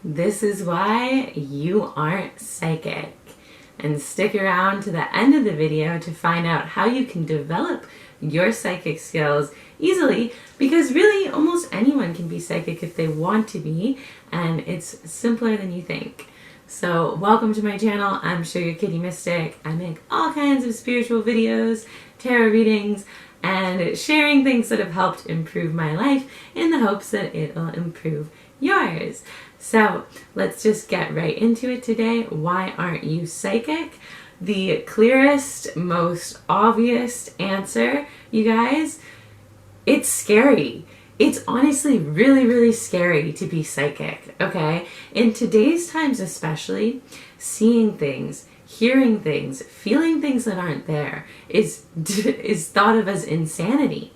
This is why you aren't psychic. And stick around to the end of the video to find out how you can develop your psychic skills easily, because really almost anyone can be psychic if they want to be, and it's simpler than you think. So welcome to my channel. I'm Sugar Kitty Mystic. I make all kinds of spiritual videos, tarot readings, and sharing things that have helped improve my life in the hopes that it'll improve yours. So let's just get right into it today. Why aren't you psychic? The clearest, most obvious answer, you guys, it's scary. It's honestly really, really scary to be psychic, okay? In today's times especially, seeing things, hearing things, feeling things that aren't there is thought of as insanity.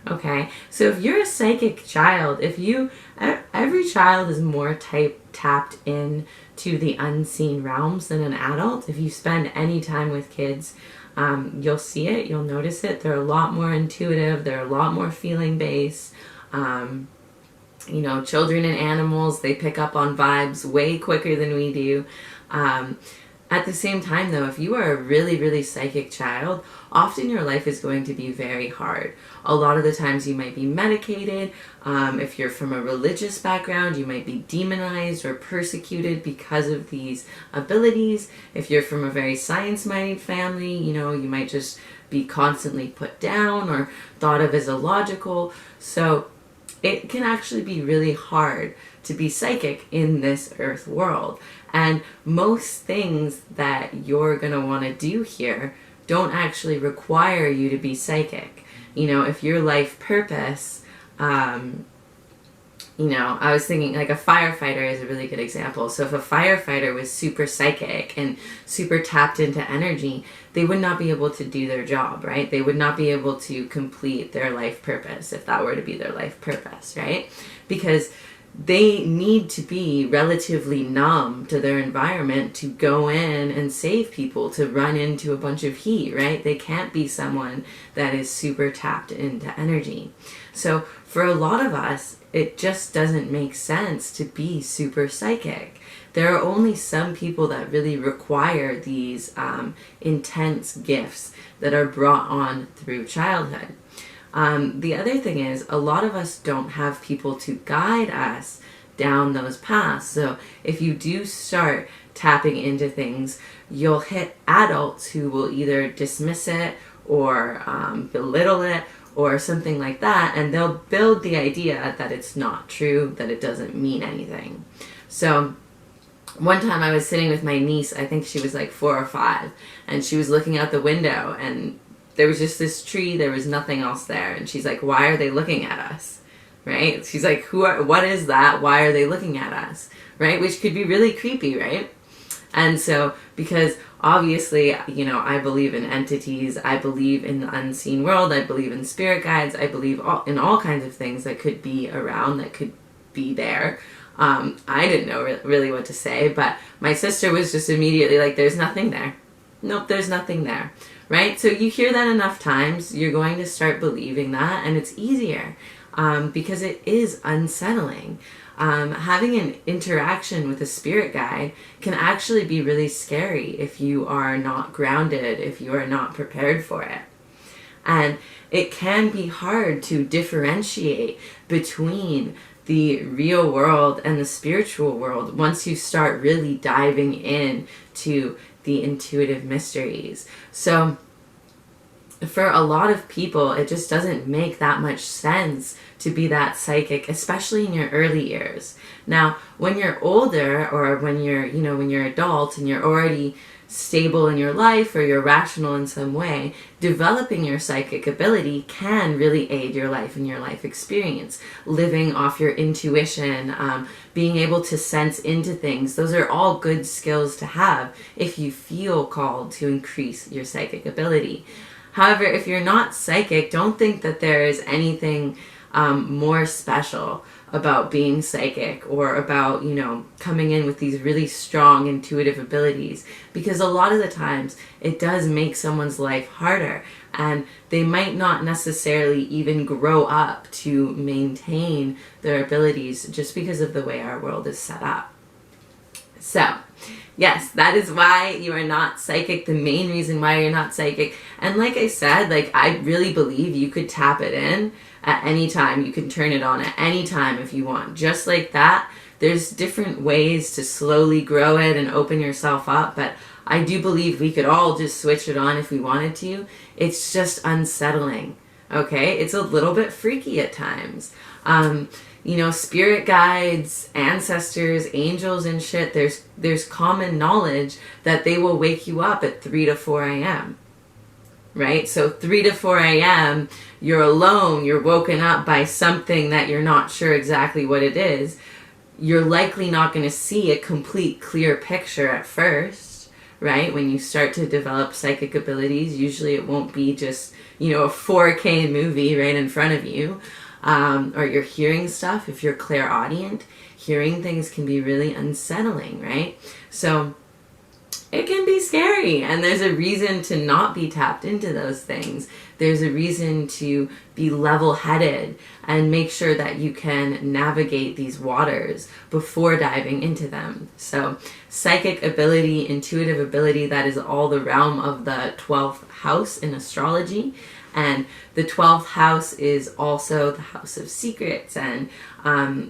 Okay, so if you're a psychic child, every child is more tapped in to the unseen realms than an adult. If you spend any time with kids, you'll see it, you'll notice it. They're a lot more intuitive, they're a lot more feeling based. You know, children and animals, they pick up on vibes way quicker than we do. At the same time though, if you are a really, really psychic child, often your life is going to be very hard. A lot of the times you might be medicated. If you're from a religious background, you might be demonized or persecuted because of these abilities. If you're from a very science-minded family, you know, you might just be constantly put down or thought of as illogical. So it can actually be really hard to be psychic in this earth world. And most things that you're going to want to do here don't actually require you to be psychic. You know, if your life purpose, you know, I was thinking like a firefighter is a really good example. So if a firefighter was super psychic and super tapped into energy, they would not be able to do their job, right? They would not be able to complete their life purpose if that were to be their life purpose, right? Because they need to be relatively numb to their environment to go in and save people, to run into a bunch of heat, right? They can't be someone that is super tapped into energy. So for a lot of us, it just doesn't make sense to be super psychic. There are only some people that really require these intense gifts that are brought on through childhood. The other thing is, a lot of us don't have people to guide us down those paths. So if you do start tapping into things, you'll hit adults who will either dismiss it or belittle it or something like that, and they'll build the idea that it's not true, that it doesn't mean anything. So one time I was sitting with my niece, I think she was like 4 or 5, and she was looking out the window and there was just this tree, there was nothing else there. And she's like, why are they looking at us? Right? She's like, what is that? Why are they looking at us? Right? Which could be really creepy, right? And so, because obviously, you know, I believe in entities, I believe in the unseen world, I believe in spirit guides, I believe in all kinds of things that could be around, that could be there. I didn't know really what to say, but my sister was just immediately like, there's nothing there. Nope, there's nothing there. Right? So you hear that enough times, you're going to start believing that, and it's easier because it is unsettling. Having an interaction with a spirit guide can actually be really scary if you are not grounded, if you are not prepared for it. And it can be hard to differentiate between the real world and the spiritual world once you start really diving in to the intuitive mysteries. So for a lot of people, it just doesn't make that much sense to be that psychic, especially in your early years. Now, when you're older, or when you're, you know, when you're adult and you're already stable in your life, or you're rational in some way, developing your psychic ability can really aid your life and your life experience. Living off your intuition, being able to sense into things, those are all good skills to have if you feel called to increase your psychic ability. However, if you're not psychic, don't think that there is anything more special about being psychic, or about, you know, coming in with these really strong intuitive abilities, because a lot of the times it does make someone's life harder, and they might not necessarily even grow up to maintain their abilities just because of the way our world is set up. So, yes, that is why you are not psychic, the main reason why you're not psychic. And like I said, like, I really believe you could tap it in at any time. You can turn it on at any time if you want. Just like that, there's different ways to slowly grow it and open yourself up, but I do believe we could all just switch it on if we wanted to. It's just unsettling, okay? It's a little bit freaky at times. You know, spirit guides, ancestors, angels and shit, there's common knowledge that they will wake you up at 3 to 4 a.m., right? So 3 to 4 a.m., you're alone, you're woken up by something that you're not sure exactly what it is. You're likely not going to see a complete clear picture at first, right? When you start to develop psychic abilities, usually it won't be just, you know, a 4K movie right in front of you. Or you're hearing stuff. If you're clairaudient, hearing things can be really unsettling, right? So it can be scary, and there's a reason to not be tapped into those things. There's a reason to be level-headed and make sure that you can navigate these waters before diving into them. So psychic ability, intuitive ability, that is all the realm of the 12th house in astrology. And the 12th house is also the house of secrets and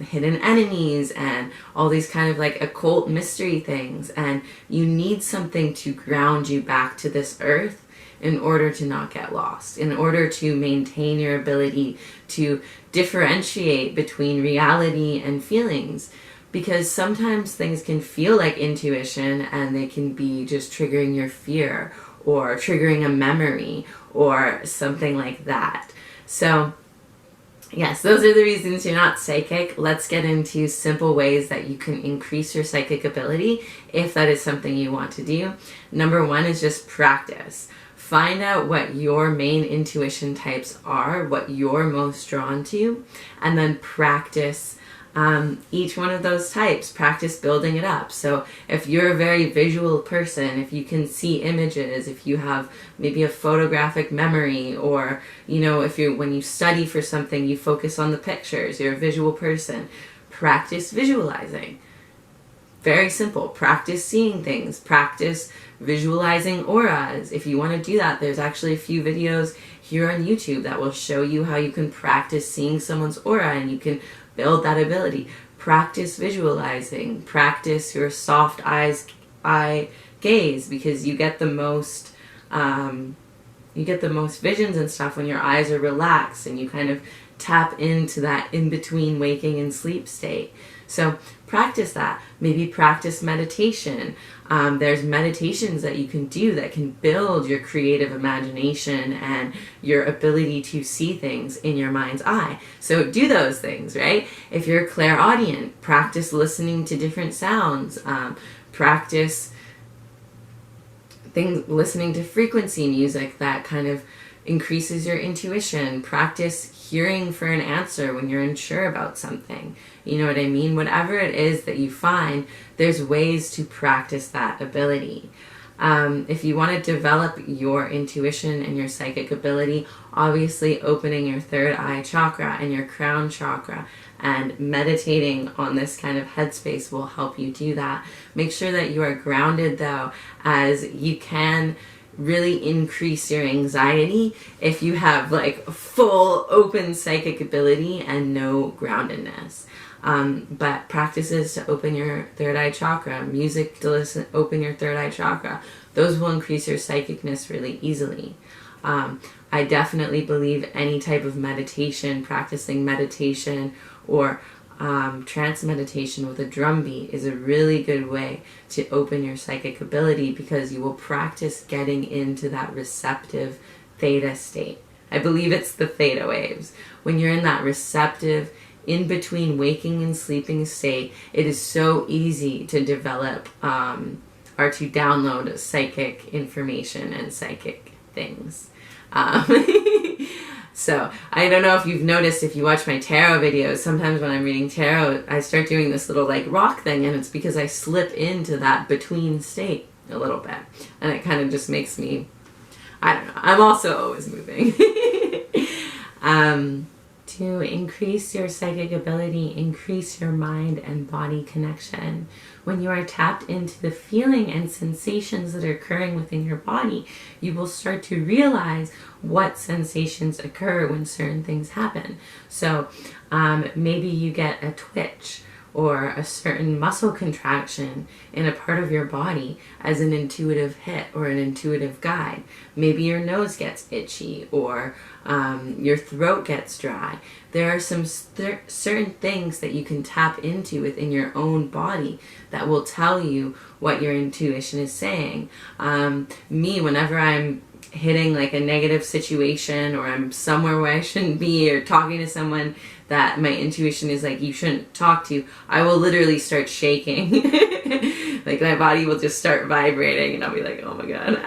hidden enemies and all these kind of like occult mystery things. And you need something to ground you back to this earth in order to not get lost, in order to maintain your ability to differentiate between reality and feelings. Because sometimes things can feel like intuition and they can be just triggering your fear or triggering a memory or something like that. So yes, those are the reasons you're not psychic. Let's get into simple ways that you can increase your psychic ability if that is something you want to do. Number one is just practice. Find out what your main intuition types are, what you're most drawn to, and then practice each one of those types. Practice building it up. So if you're a very visual person, if you can see images, if you have maybe a photographic memory, or, you know, if you're, when you study for something, you focus on the pictures, you're a visual person, practice visualizing. Very simple. Practice seeing things. Practice visualizing auras. If you want to do that, there's actually a few videos here on YouTube that will show you how you can practice seeing someone's aura, and you can build that ability. Practice visualizing. Practice your soft eye gaze, because you get the most visions and stuff when your eyes are relaxed and you kind of tap into that in between waking and sleep state. So practice that. Maybe practice meditation. There's meditations that you can do that can build your creative imagination and your ability to see things in your mind's eye. So do those things, right? If you're clairaudient, practice listening to different sounds. Practice listening to frequency music that kind of increases your intuition. Practice hearing for an answer when you're unsure about something. You know what I mean? Whatever it is that you find, there's ways to practice that ability. If you want to develop your intuition and your psychic ability, obviously opening your third eye chakra and your crown chakra and meditating on this kind of headspace will help you do that. Make sure that you are grounded, though, as you can really increase your anxiety if you have like full open psychic ability and no groundedness. But practices to open your third eye chakra, music to open your third eye chakra, those will increase your psychicness really easily. I definitely believe any type of meditation, practicing meditation or trance meditation with a drum beat is a really good way to open your psychic ability, because you will practice getting into that receptive theta state. I believe it's the theta waves. When you're in that receptive, in between waking and sleeping state, it is so easy to develop or to download psychic information and psychic things. So I don't know if you've noticed, if you watch my tarot videos, sometimes when I'm reading tarot, I start doing this little like rock thing, and it's because I slip into that between state a little bit, and it kind of just makes me, I don't know, I'm also always moving. to increase your psychic ability, increase your mind and body connection. When you are tapped into the feeling and sensations that are occurring within your body, you will start to realize what sensations occur when certain things happen. So maybe you get a twitch or a certain muscle contraction in a part of your body as an intuitive hit or an intuitive guide. Maybe your nose gets itchy or your throat gets dry. There are some certain things that you can tap into within your own body that will tell you what your intuition is saying. Whenever I'm hitting like a negative situation or I'm somewhere where I shouldn't be or talking to someone that my intuition is like, you shouldn't talk to, I will literally start shaking. Like my body will just start vibrating and I'll be like, oh my God.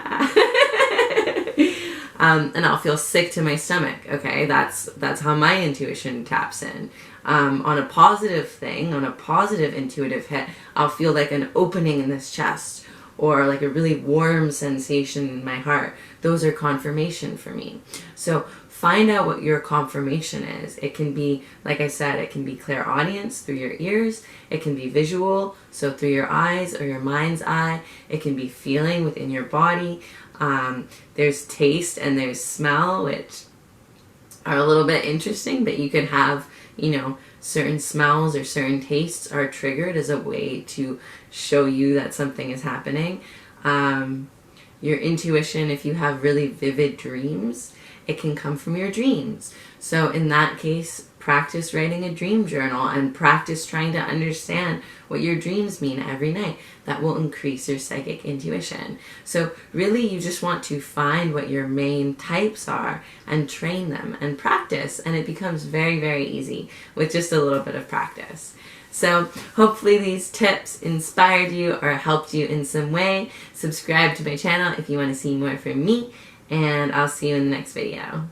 And I'll feel sick to my stomach. Okay, that's how my intuition taps in. On a positive thing, on a positive intuitive hit, I'll feel like an opening in this chest or like a really warm sensation in my heart. Those are confirmation for me. So find out what your confirmation is. It can be, like I said, it can be clairaudience through your ears. It can be visual, so through your eyes or your mind's eye. It can be feeling within your body. There's taste and there's smell, which are a little bit interesting, but you could have, certain smells or certain tastes are triggered as a way to show you that something is happening. Your intuition, if you have really vivid dreams, it can come from your dreams. So in that case, practice writing a dream journal and practice trying to understand what your dreams mean every night. That will increase your psychic intuition. So really you just want to find what your main types are and train them and practice, and it becomes very, very easy with just a little bit of practice. So hopefully these tips inspired you or helped you in some way. Subscribe to my channel if you want to see more from me, and I'll see you in the next video.